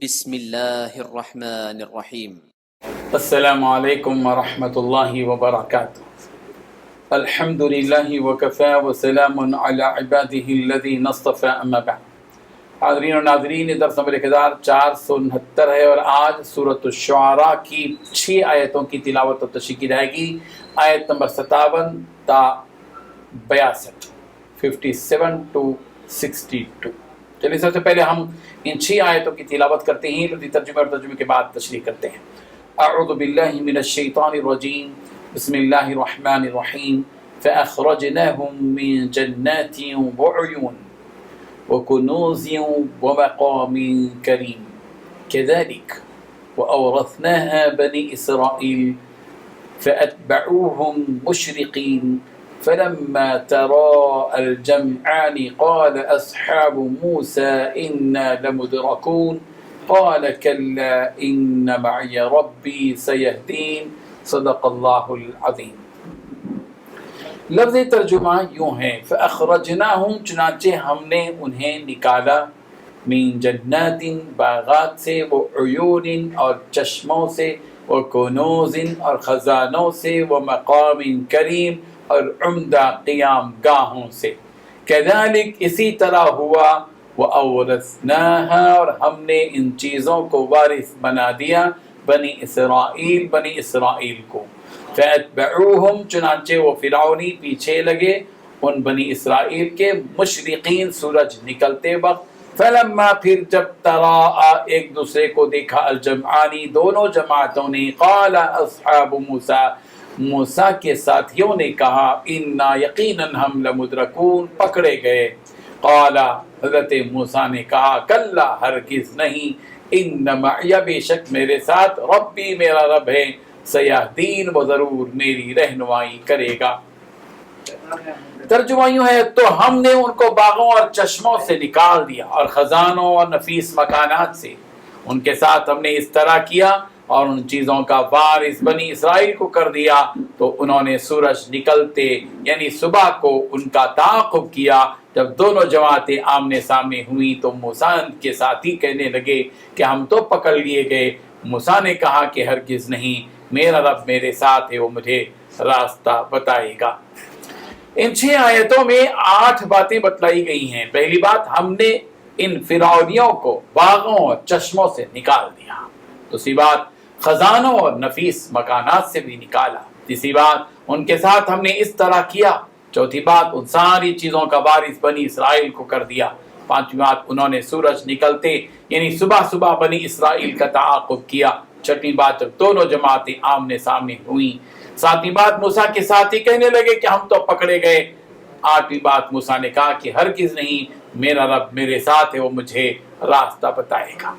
بسم اللہ الرحمن الرحیم۔ السلام علیکم ورحمۃ اللہ وبرکاتہ۔ الحمد للہ وکفی وسلام علی عبادہ الذین اصطفی، اما بعد۔ حاضرین و ناظرین، درس نمبر 1469 ہے اور آج سورۃ الشعراء کی 6 آیتوں کی تلاوت و تشریح کی جائے گی۔ آیت نمبر 57 تا 62، 57 to 62۔ چلیے سب سے پہلے ہم ان 6 آیتوں کی تلاوت کرتے ہیں، لفظی ترجمے اور ترجمے کے بعد تشریح کرتے ہیں۔ اعوذ باللہ من الشیطان الرجیم، بسم اللہ الرحمن الرحیم۔ فأخرجناهم من جنات وعیون وکنوز ومقام کریم كذلك وأورثناها بني إسرائيل فأتبعوهم مشرقين فلما تراءى الجمعان قال أصحاب موسى إنا لمدركون قال كلا إن معي ربي سيهدين صدق اللہ العظیم۔ لفظ ترجمہ یوں ہے، فأخرجناهم، چنانچہ ہم نے انہیں نکالا، من جنات، باغات سے، وعیون، اور چشموں سے، وکنوز، اور خزانوں سے، ومقام کریم، اور عمدہ قیام گاہوں سے۔ کذالک، اسی طرح ہوا، وَأَوْرَثْنَاهَا، اور ہم نے ان چیزوں کو وارث بنا دیا، بنی اسرائیل، بنی اسرائیل کو۔ فَأَتْبَعُوهُمْ، چنانچہ وہ فرعونی پیچھے لگے ان بنی اسرائیل کے، مشرقین، سورج نکلتے وقت، فلما، پھر جب تراءى، ایک دوسرے کو دیکھا، الجمعانی، دونوں جماعتوں نے، قال اصحاب موسیٰ، موسیٰ کے ساتھیوں نے کہا، انا، یقیناً ہم، لمدرکون، پکڑے گئے۔ قال، حضرت موسیٰ نے کہا، کلا، ہرگز نہیں، ان معی، بے شک میرے ساتھ، ربی، میرا رب ہے، سیہدین، وہ ضرور میری رہنمائی کرے گا۔ ترجمہ یوں ہے، تو ہم نے ان کو باغوں اور چشموں سے نکال دیا اور خزانوں اور نفیس مکانات سے، ان کے ساتھ ہم نے اس طرح کیا اور ان چیزوں کا وارث بنی اسرائیل کو کر دیا۔ تو انہوں نے سورج نکلتے یعنی صبح کو ان کا تعاقب کیا۔ جب دونوں جماعتیں آمنے سامنے ہوئیں تو موسیٰ کے ساتھی کہنے لگے کہ ہم تو پکڑ لیے گئے۔ موسیٰ نے کہا کہ ہرگز نہیں، میرا رب میرے ساتھ ہے، وہ مجھے راستہ بتائے گا۔ ان 6 آیتوں میں 8 باتیں بتلائی گئی ہیں۔ پہلی بات، ہم نے ان فرعونیوں کو باغوں اور چشموں سے نکال دیا۔ دوسری بات، خزانوں اور نفیس مکانات سے بھی نکالا۔ تیسری بات، ان کے ساتھ ہم نے اس طرح کیا۔ چوتھی بات، ان ساری چیزوں کا وارث بنی اسرائیل کو کر دیا۔ پانچویں بات، انہوں نے سورج نکلتے یعنی صبح صبح بنی اسرائیل کا تعاقب کیا۔ چھٹی بات، جب دونوں جماعتیں آمنے سامنے ہوئیں۔ ساتویں بات، موسیٰ کے ساتھی کہنے لگے کہ ہم تو پکڑے گئے۔ آٹھویں بات، موسیٰ نے کہا کہ ہرگز نہیں، میرا رب میرے ساتھ ہے، وہ مجھے راستہ بتائے گا۔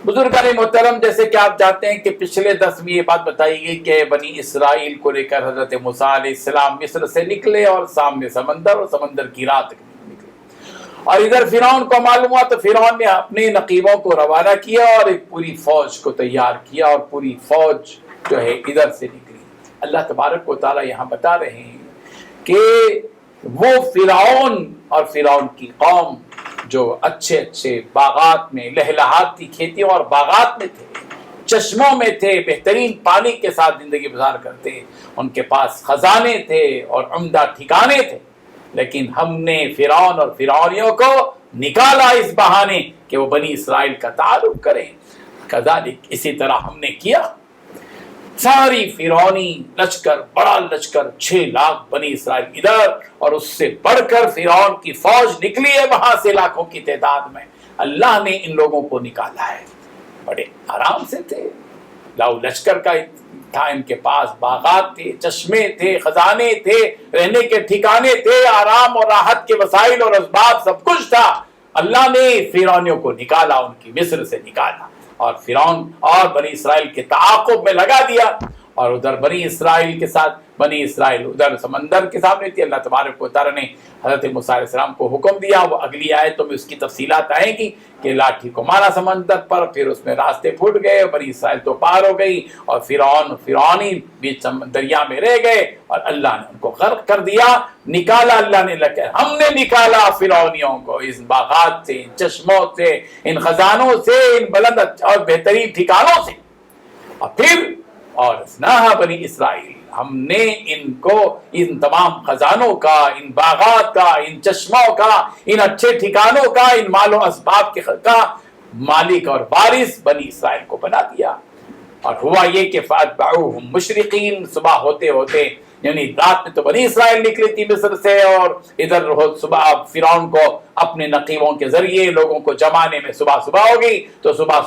بزرگان محترم، جیسے کہ آپ جانتے ہیں کہ پچھلے درس میں یہ بات بتائی گئی کہ بنی اسرائیل کو لے کر حضرت موسیٰ علیہ السلام مصر سے نکلے اور سامنے سمندر، اور سمندر کی رات نکلے، اور ادھر فرعون کو معلوم ہوا تو فرعون نے اپنے نقیبوں کو روانہ کیا اور ایک پوری فوج کو تیار کیا، اور پوری فوج جو ہے ادھر سے نکلی۔ اللہ تبارک و تعالیٰ یہاں بتا رہے ہیں کہ وہ فرعون اور فرعون کی قوم جو اچھے اچھے باغات میں، لہلہاتی کھیتیوں اور باغات میں تھے، چشموں میں تھے، بہترین پانی کے ساتھ زندگی گزار کرتے، ان کے پاس خزانے تھے اور عمدہ ٹھکانے تھے، لیکن ہم نے فرعون اور فرعونیوں کو نکالا اس بہانے کہ وہ بنی اسرائیل کا تعارف کریں۔ کذالک، اسی طرح ہم نے کیا۔ ساری فرعونی لشکر، بڑا لشکر، 6 لاکھ بنی اسرائیل ادھر، اور اس سے بڑھ کر فرعون کی فوج نکلی ہے وہاں سے لاکھوں کی تعداد میں۔ اللہ نے ان لوگوں کو نکالا ہے، بڑے آرام سے تھے، لاؤ لشکر کا تھا، ان کے پاس باغات تھے، چشمے تھے، خزانے تھے، رہنے کے ٹھکانے تھے، آرام اور راحت کے وسائل اور اسباب سب کچھ تھا۔ اللہ نے فرعونیوں کو نکالا، ان کی مصر سے نکالا، اور فرعون اور بنی اسرائیل کے تعاقب میں لگا دیا، اور ادھر بنی اسرائیل کے ساتھ بنی اسرائیل ادھر سمندر کے سامنے تھی. اللہ تبارک و تعالیٰ نے حضرت موسیٰ علیہ السلام کو حکم دیا. وہ اگلی آیتوں میں اس کی تفصیلات آئیں گی کہ لاٹھی کو مارا سمندر پر، پھر اس میں راستے پھوٹ گئے، بنی اسرائیل تو پار ہو گئی، اور فرعونی بیچ دریا میں رہ گئے، اور اللہ نے ان کو غرق کر دیا. نکالا اللہ نے، ہم نے نکالا فرعونیوں کو اس باغات سے، ان چشموں سے، ان خزانوں سے، ان بلند اور بہترین ٹھکانوں سے. اور پھر اور اسناہا بنی اسرائیل، ہم نے ان کو ان تمام خزانوں کا، ان باغات کا، ان چشموں کا، ان اچھے ٹھکانوں کا، ان مال و اسباب کا مالک اور وارث بنی اسرائیل کو بنا دیا. اور ہوا یہ کہ فاتبعوہم مشرقین، صبح ہوتے ہوتے یعنی رات میں تو بنی اسرائیل نکلی تھی مصر سے، اور ادھر صبح فرعون کو اپنے نقیبوں کے ذریعے لوگوں کو جمانے میں صبح ہو گئی، تو صبح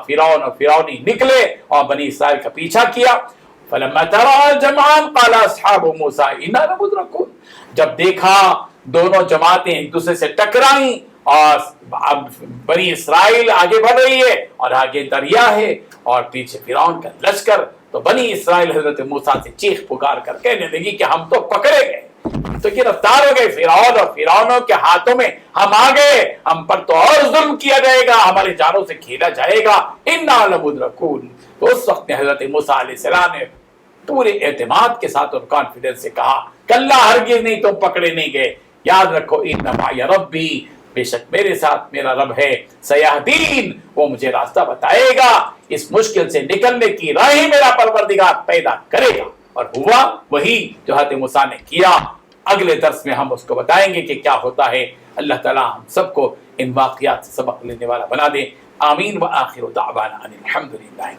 فرعون اور فرعونی نکلے اور بنی اسرائیل کا پیچھا کیا. فلما ترى الجمعان قال اصحاب موسى انا لمدركون، جب دیکھا دونوں جماعتیں ایک دوسرے سے ٹکرائیں اور اب بنی اسرائیل آگے بڑھ رہی ہے اور آگے دریا ہے اور پیچھے فرعون کا لشکر، تو بنی اسرائیل حضرت موسیٰ سے چیخ پکار کر کہنے لگی کہ ہم تو پکڑے گئے، تو گرفتار ہو گئے فرعون اور فرعونوں کے ہاتھوں میں، ہم آ گئے، ہم پر تو اور ظلم کیا جائے گا، ہمارے جانوں سے کھیلا جائے گا. انا لمدرکون. تو اس وقت میں حضرت موسیٰ علیہ السلام نے پورے اعتماد کے ساتھ اور کانفیڈنس سے کہا کلا ہرگز نہیں، تم پکڑے نہیں گئے. یاد رکھو ان معی ربی، بے شک میرے ساتھ میرا رب ہے، سیہدین، وہ مجھے راستہ بتائے گا، اس مشکل سے نکلنے کی راہ میرا پروردگار پیدا کرے گا. اور ہوا وہی جو حضرت موسیٰ نے کیا. اگلے درس میں ہم اس کو بتائیں گے کہ کیا ہوتا ہے. اللہ تعالی ہم سب کو ان واقعات سے سبق لینے والا بنا دے. آمین. وآخر دعوانا ان الحمد للہ.